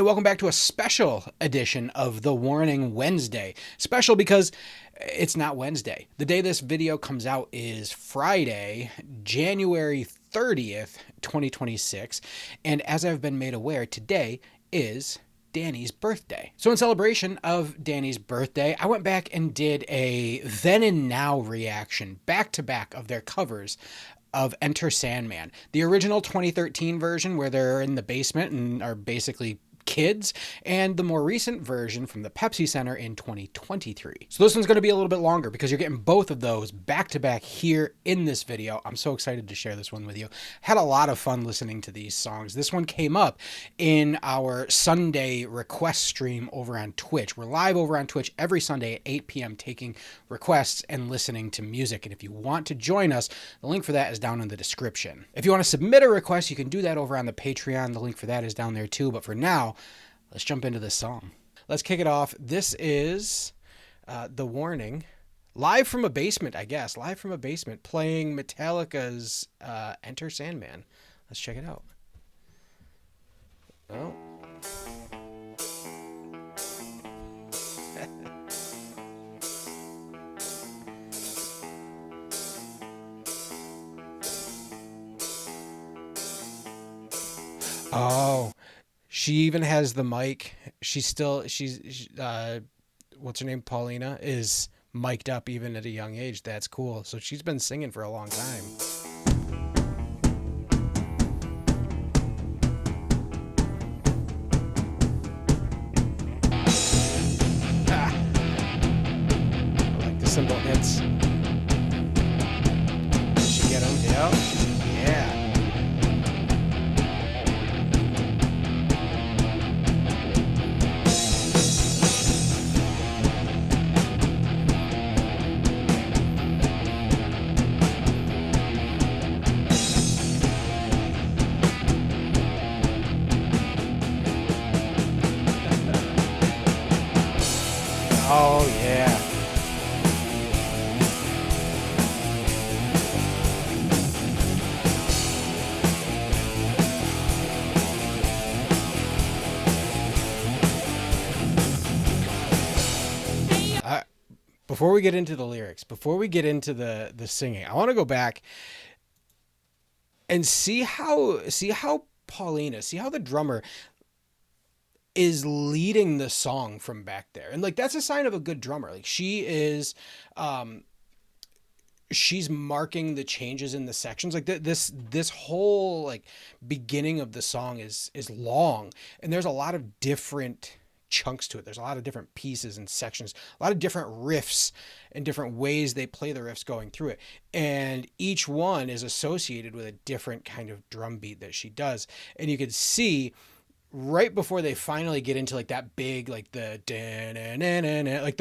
welcome back to a special edition of The Warning Wednesday. Special because it's not Wednesday. The day this video comes out is Friday, January 30th, 2026. And as I've been made aware, today is Dany's birthday. So in celebration of Dany's birthday, I went back and did a then and now reaction back to back of their covers of Enter Sandman. The original 2013 version where they're in the basement and are basically kids, and the more recent version from the Pepsi Center in 2023. So this one's going to be a little bit longer because you're getting both of those back to back here in this video. I'm so excited to share this one with you. Had a lot of fun listening to these songs. This one came up in our Sunday request stream over on Twitch. We're live over on Twitch every Sunday at 8 p.m. taking requests and listening to music. And if you want to join us, the link for that is down in the description. If you want to submit a request, you can do that over on the Patreon. The link for that is down there too. But for now, let's jump into this song. Let's kick it off. This is The Warning. Live from a basement, I guess. Live from a basement, playing Metallica's Enter Sandman. Let's check it out. Oh. Oh. She even has the mic. She's what's her name? Paulina is mic'd up even at a young age. That's cool. So she's been singing for a long time. Ah. I like the cymbal hits. Did she get them? Yeah. Yeah. Oh, yeah. Before we get into the lyrics, before we get into the singing, I want to go back and see how Paulina, see how the drummer is leading the song from back there. And like, that's a sign of a good drummer. Like she is, she's marking the changes in the sections. Like this whole like beginning of the song is long, and there's a lot of different chunks to it. There's a lot of different pieces and sections, a lot of different riffs and different ways they play the riffs going through it. And each one is associated with a different kind of drum beat that she does. And you could see right before they finally get into like that big, like the like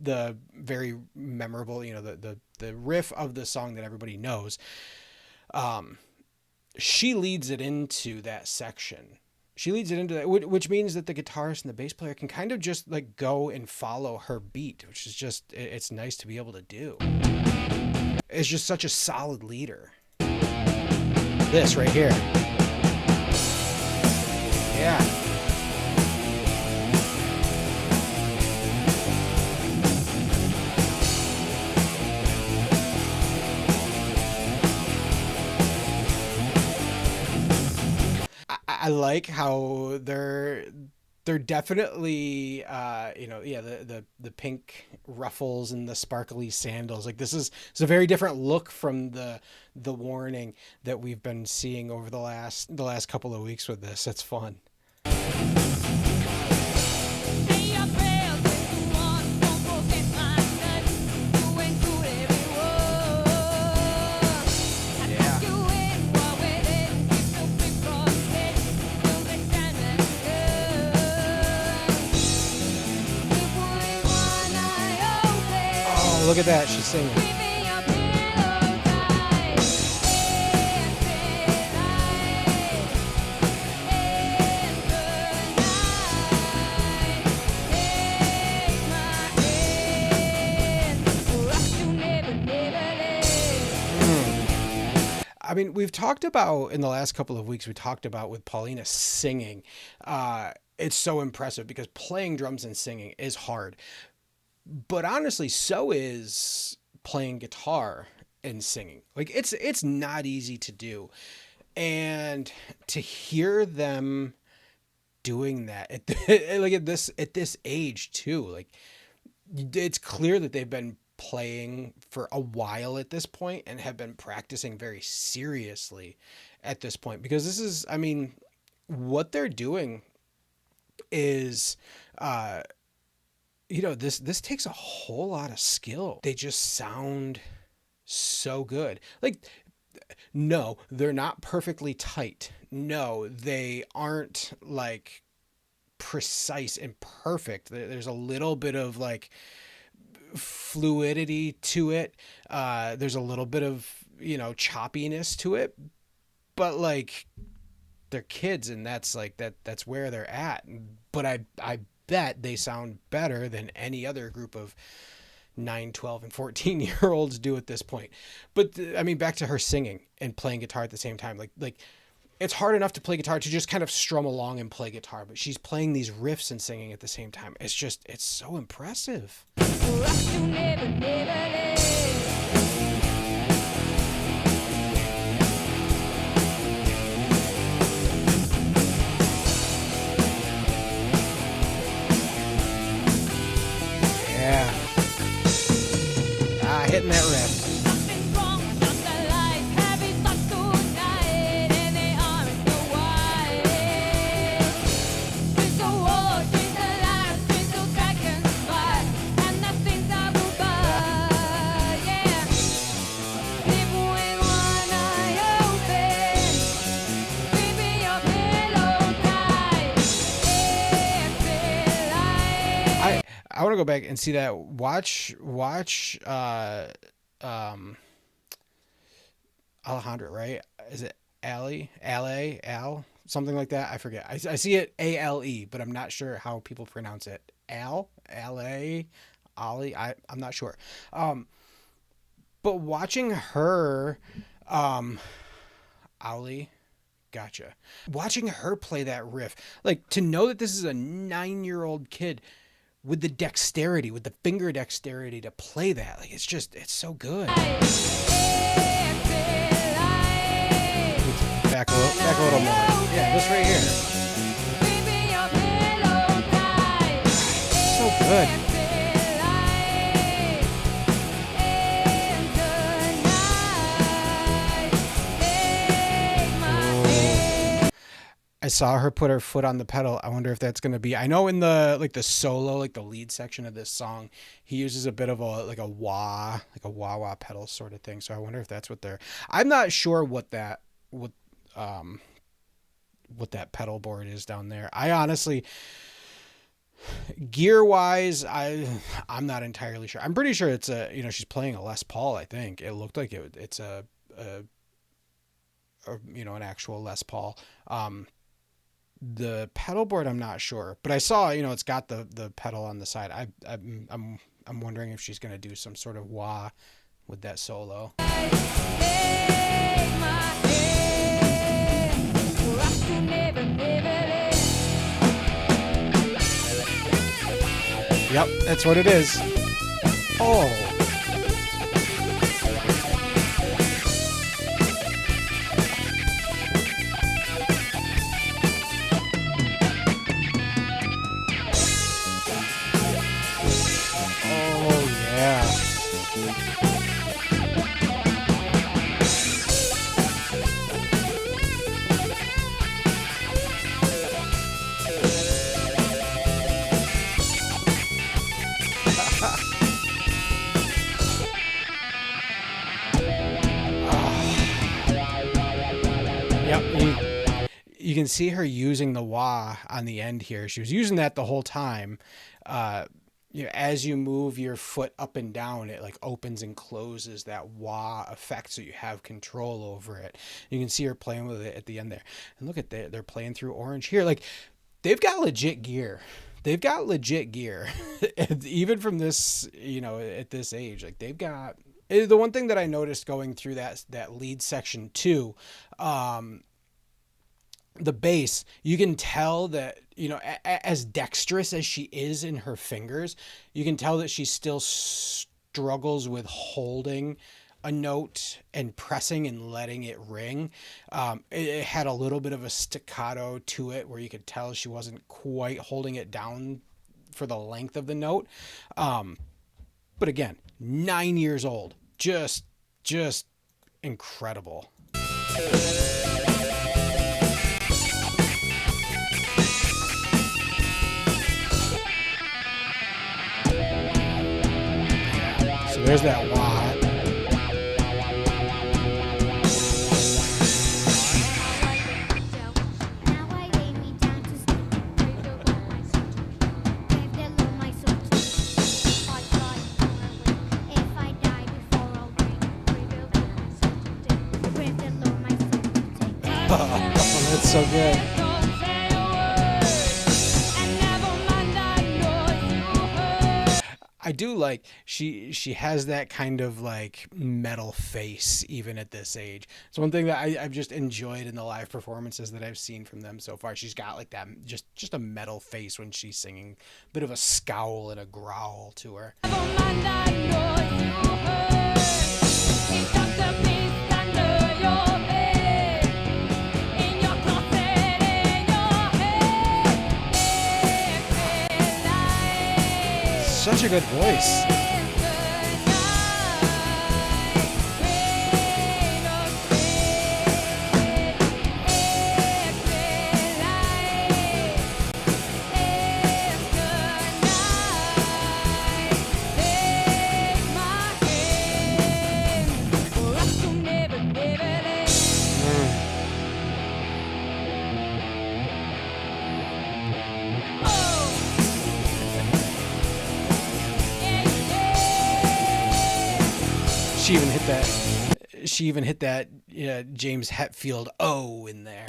the very memorable, you know, the riff of the song that everybody knows. She leads it into that section. She leads it into that, which means that the guitarist and the bass player can kind of just like go and follow her beat, which is just, it's nice to be able to do. It's just such a solid leader. This right here. Yeah. I like how they're definitely you know, yeah, the pink ruffles and the sparkly sandals. Like it's a very different look from the Warning that we've been seeing over the last couple of weeks with this. It's fun. Look at that, she's singing. I mean, we've talked about in the last couple of weeks, we talked about with Paulina singing, it's so impressive because playing drums and singing is hard. But honestly, so is playing guitar and singing. Like it's not easy to do. And to hear them doing that at like at this age too, like it's clear that they've been playing for a while at this point and have been practicing very seriously at this point, because this is, I mean, what they're doing is this takes a whole lot of skill. They just sound so good. Like, no, they're not perfectly tight. No, they aren't like precise and perfect. There's a little bit of like fluidity to it. There's a little bit of, choppiness to it, but like they're kids, and that's like that's where they're at. But I bet they sound better than any other group of 9, 12, and 14-year-olds do at this point. But I mean, back to her singing and playing guitar at the same time. Like it's hard enough to play guitar, to just kind of strum along and play guitar, but she's playing these riffs and singing at the same time. It's so impressive. Yeah. Hitting that riff. I want to go back and see that. Watch Alejandra, right? Is it Al, something like that? I forget. I see it Ale, but I'm not sure how people pronounce it. Ali. I'm not sure. But watching her, Ali, gotcha. Watching her play that riff, like, to know that this is a 9-year-old kid with the dexterity, with the finger dexterity to play that, like, it's so good. Back a little more. Yeah, this right here. So good. I saw her put her foot on the pedal. I wonder if that's going to be, I know in the solo, like the lead section of this song, he uses a bit of a wah wah pedal sort of thing. So I wonder if that's what I'm not sure what that pedal board is down there. I honestly, gear wise, I'm not entirely sure. I'm pretty sure it's she's playing a Les Paul. I think it looked like it's an actual Les Paul. The pedal board, I'm not sure, but I saw, it's got the pedal on the side. I'm wondering if she's going to do some sort of wah with that solo. Yep, that's what it is. Oh. You can see her using the wah on the end here. She was using that the whole time. As you move your foot up and down, it like opens and closes that wah effect, so you have control over it. You can see her playing with it at the end there. And look at that, they're playing through Orange here. Like, they've got legit gear. Even from this, at this age, like, they've got. The one thing that I noticed going through that lead section too, the bass, you can tell that, you know, as dexterous as she is in her fingers, you can tell that she still struggles with holding a note and pressing and letting it ring. It had a little bit of a staccato to it where you could tell she wasn't quite holding it down for the length of the note. But again, 9 years old, just incredible. So there's that wah. Oh, that's so good. I do like she has that kind of like metal face even at this age. It's one thing that I've just enjoyed in the live performances that I've seen from them so far. She's got like that just a metal face when she's singing, bit of a scowl and a growl to her. Such a good voice. She even hit that James Hetfield O in there.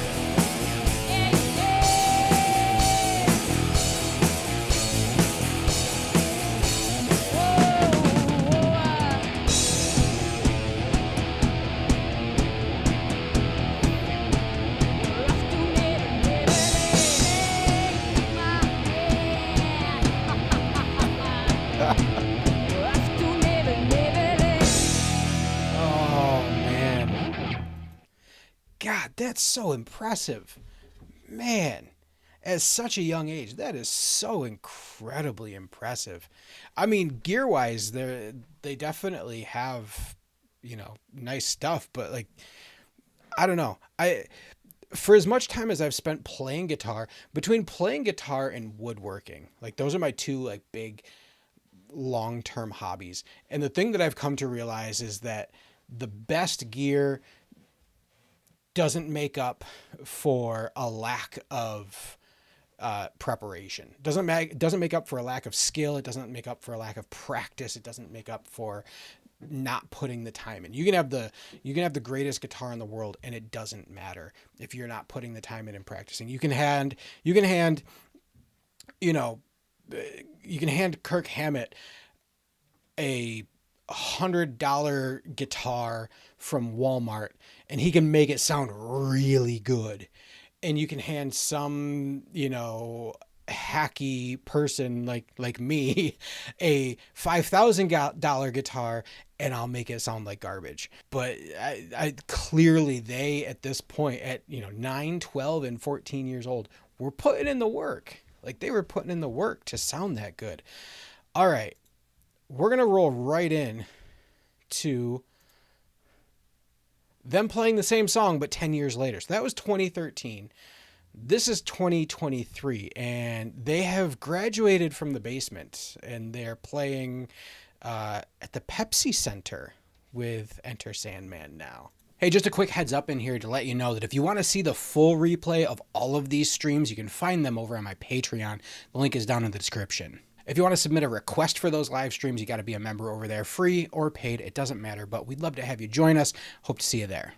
God, that's so impressive. Man, at such a young age, that is so incredibly impressive. I mean, gear-wise, they definitely have, nice stuff, but like I don't know. For as much time as I've spent playing guitar, between playing guitar and woodworking, like those are my two like big long-term hobbies. And the thing that I've come to realize is that the best gear doesn't make up for a lack of preparation. Doesn't make up for a lack of skill. It doesn't make up for a lack of practice. It doesn't make up for not putting the time in. You can have the greatest guitar in the world, and it doesn't matter if you're not putting the time in and practicing. You can hand Kirk Hammett a $100 guitar from Walmart, and he can make it sound really good. And you can hand some, hacky person like me a $5,000 guitar, and I'll make it sound like garbage. But I clearly they at this point at 9, 12, and 14 years old were putting in the work. Like they were putting in the work to sound that good. All right, we're gonna roll right in to them playing the same song but 10 years later. So that was 2013. This is 2023, and they have graduated from the basement, and they're playing at the Pepsi Center with Enter Sandman now. Hey, just a quick heads up in here to let you know that if you want to see the full replay of all of these streams, you can find them over on my Patreon. The link is down in the description. If you want to submit a request for those live streams, you got to be a member over there, free or paid, it doesn't matter, but we'd love to have you join us. Hope to see you there.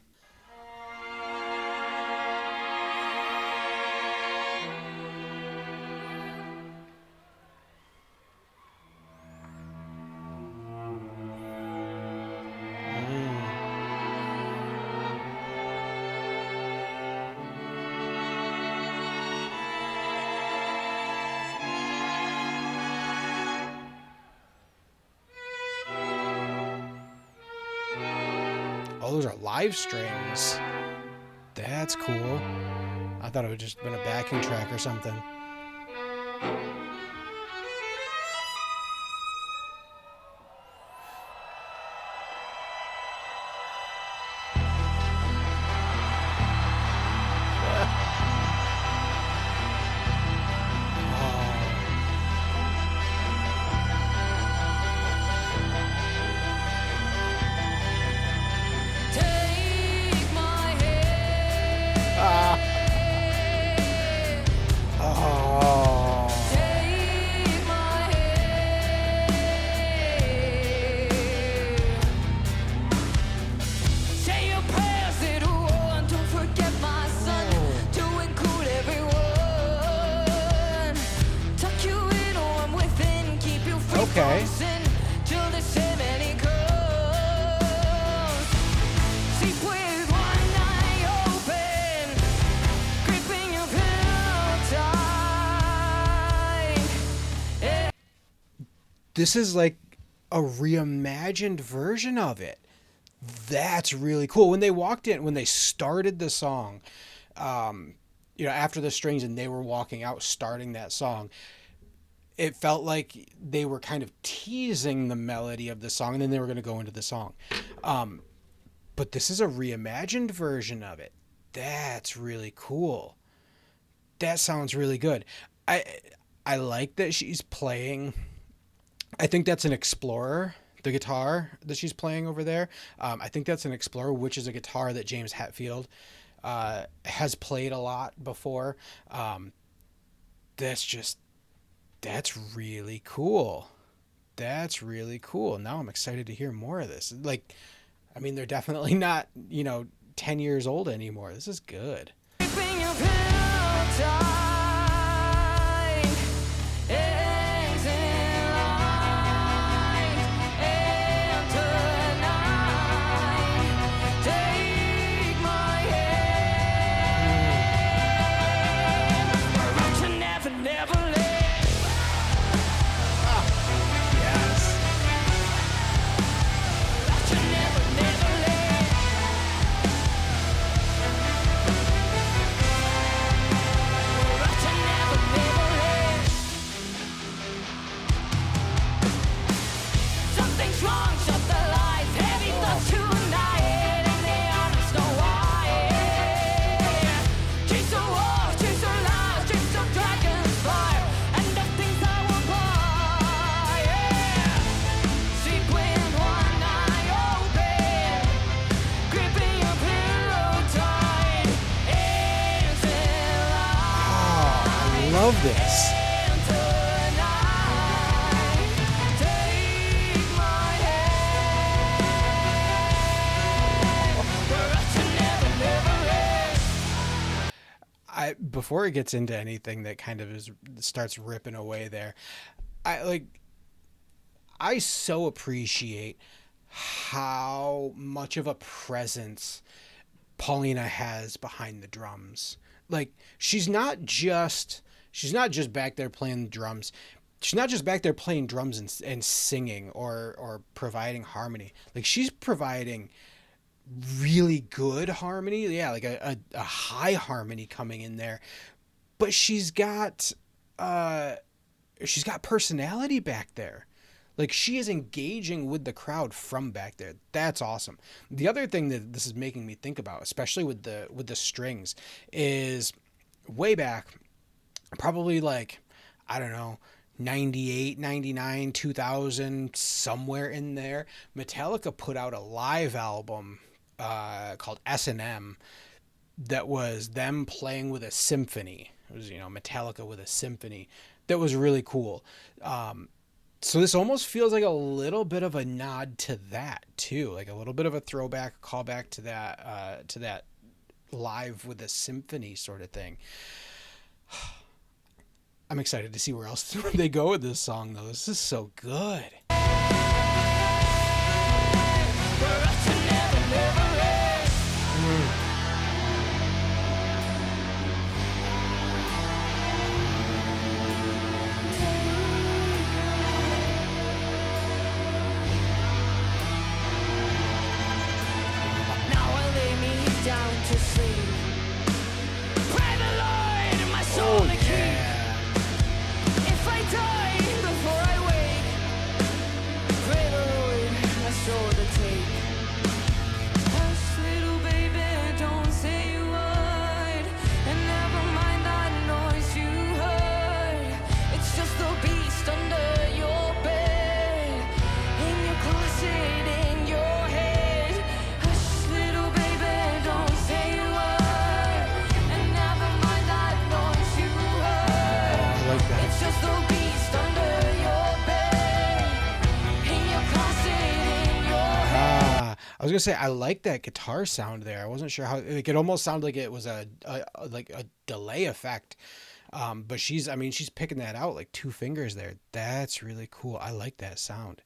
Oh, those are live strings. That's cool. I thought it would just been a backing track or something. Okay. This is like a reimagined version of it. That's really cool. When they walked in, when they started the song, after the strings and they were walking out, starting that song, it felt like they were kind of teasing the melody of the song, and then they were going to go into the song. But this is a reimagined version of it. That's really cool. That sounds really good. I like that she's playing. I think that's an Explorer, the guitar that she's playing over there. I think that's an Explorer, which is a guitar that James Hetfield has played a lot before. That's really cool. That's really cool. Now I'm excited to hear more of this. Like, I mean, they're definitely not, 10 years old anymore. This is good. Love this. Before it gets into anything that kind of starts ripping away there, I so appreciate how much of a presence Paulina has behind the drums. Like, she's not just back there playing drums. She's not just back there playing drums and singing or providing harmony. Like, she's providing really good harmony. Yeah, like a high harmony coming in there. But she's got personality back there. Like, she is engaging with the crowd from back there. That's awesome. The other thing that this is making me think about, especially with the strings, is way back, probably like, I don't know, 98, 99, 2000, somewhere in there, Metallica put out a live album called S&M that was them playing with a symphony. It was, Metallica with a symphony. That was really cool. So this almost feels like a little bit of a nod to that too, like a little bit of a throwback, callback to that live with a symphony sort of thing. I'm excited to see where else they go with this song, though. This is so good. just the beast under your bed, in your closet, in your head. I was gonna say I like that guitar sound there. I wasn't sure how like it almost sounded like it was a delay effect. But I mean she's picking that out like two fingers there. That's really cool. I like that sound.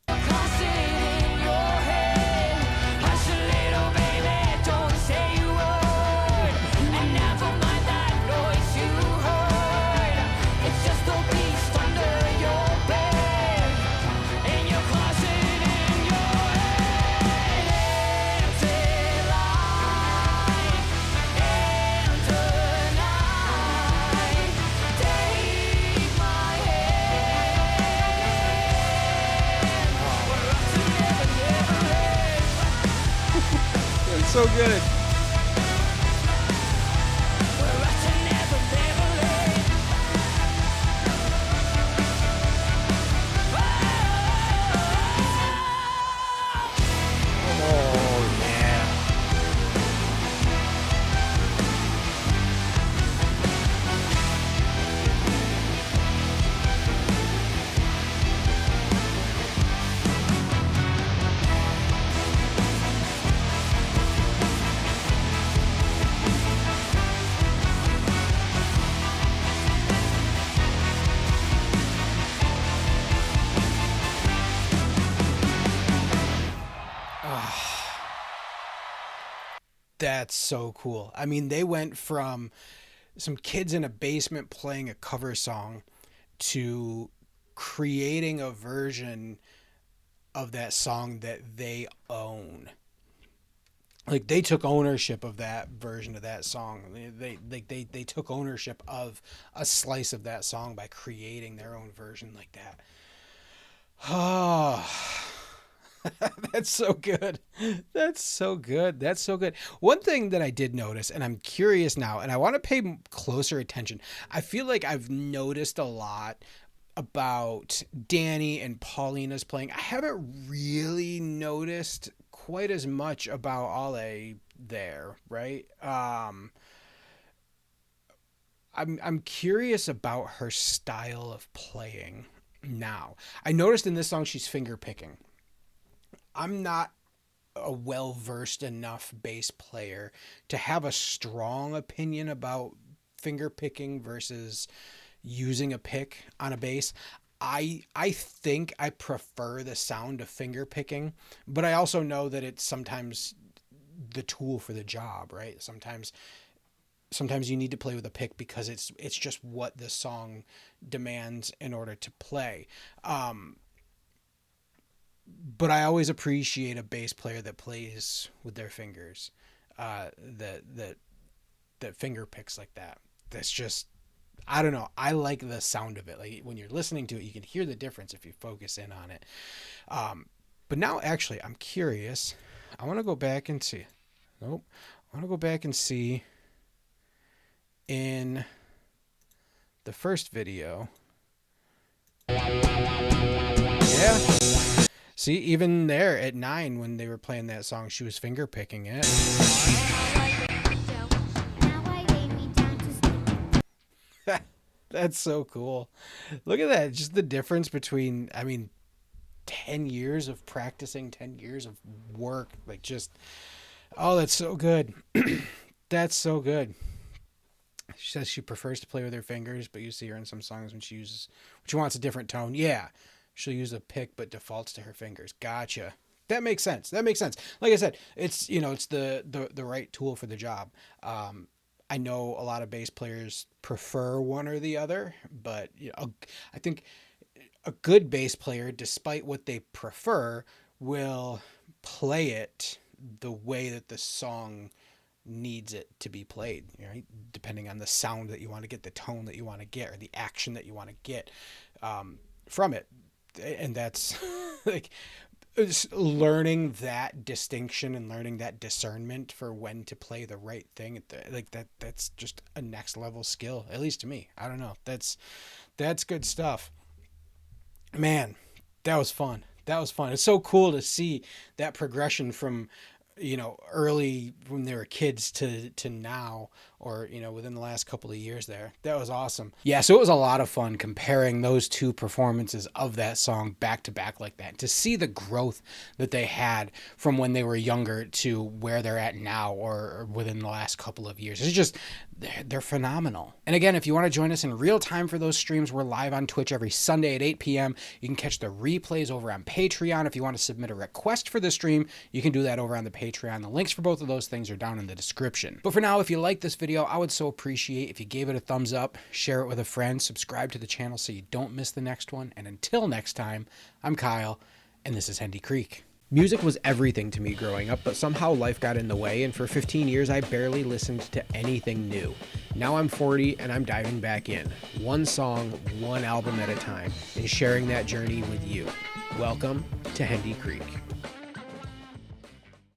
Closet in your head. Hush a little baby, don't say a word. And never mind that noise you heard. It's just the beast under your bed, in your closet, in your head. Empty life, enter night. Take my hand. We're up to never, never end. It's so good. We're up to never, never end. Oh yeah. That's so cool. I mean, they went from some kids in a basement playing a cover song to creating a version of that song that they own. Like they took ownership of that version of that song. They took ownership of a slice of that song by creating their own version like that. Oh, that's so good. That's so good. That's so good. One thing that I did notice, and I'm curious now, and I want to pay closer attention. I feel like I've noticed a lot about Dany and Paulina's playing. I haven't really noticed quite as much about Ale there, right? I'm curious about her style of playing now. I noticed in this song she's finger picking. I'm not a well versed enough bass player to have a strong opinion about finger picking versus using a pick on a bass. I think I prefer the sound of finger picking, but I also know that it's sometimes the tool for the job, right? Sometimes you need to play with a pick because it's just what the song demands in order to play. But I always appreciate a bass player that plays with their fingers, that finger picks like that. That's just, I don't know. I like the sound of it. Like when you're listening to it, you can hear the difference if you focus in on it. But now, actually, I'm curious. I want to go back and see. Nope. I want to go back and see in the first video. Yeah. See, even there at 9 when they were playing that song, she was finger picking it. That's so cool. Look at that. Just the difference between, I mean, 10 years of practicing, 10 years of work. Like, just, oh, that's so good. That's so good. She says she prefers to play with her fingers, but you see her in some songs when when she wants a different tone. Yeah, she'll use a pick, but defaults to her fingers. Gotcha. That makes sense. That makes sense. Like I said, it's the right tool for the job. I know a lot of bass players prefer one or the other, but I think a good bass player, despite what they prefer, will play it the way that the song needs it to be played, right? Depending on the sound that you want to get, the tone that you want to get, or the action that you want to get from it. And that's like learning that distinction and learning that discernment for when to play the right thing. Like that's just a next level skill, at least to me. I don't know. That's good stuff. Man, that was fun. That was fun. It's so cool to see that progression from, early when they were kids to now or, within the last couple of years there. That was awesome. Yeah, so it was a lot of fun comparing those two performances of that song back to back like that. To see the growth that they had from when they were younger to where they're at now, or within the last couple of years. It's just, they're phenomenal. And again, if you want to join us in real time for those streams, we're live on Twitch every Sunday at 8 p.m. You can catch the replays over on Patreon. If you want to submit a request for the stream, you can do that over on the Patreon. The links for both of those things are down in the description. But for now, if you like this video, I would so appreciate if you gave it a thumbs up, share it with a friend, subscribe to the channel so you don't miss the next one. And until next time, I'm Kyle, and this is Hendy Creek. Music was everything to me growing up, but somehow life got in the way, and for 15 years I barely listened to anything new. Now I'm 40 and I'm diving back in, one song, one album at a time, and sharing that journey with you. Welcome to Hendy Creek.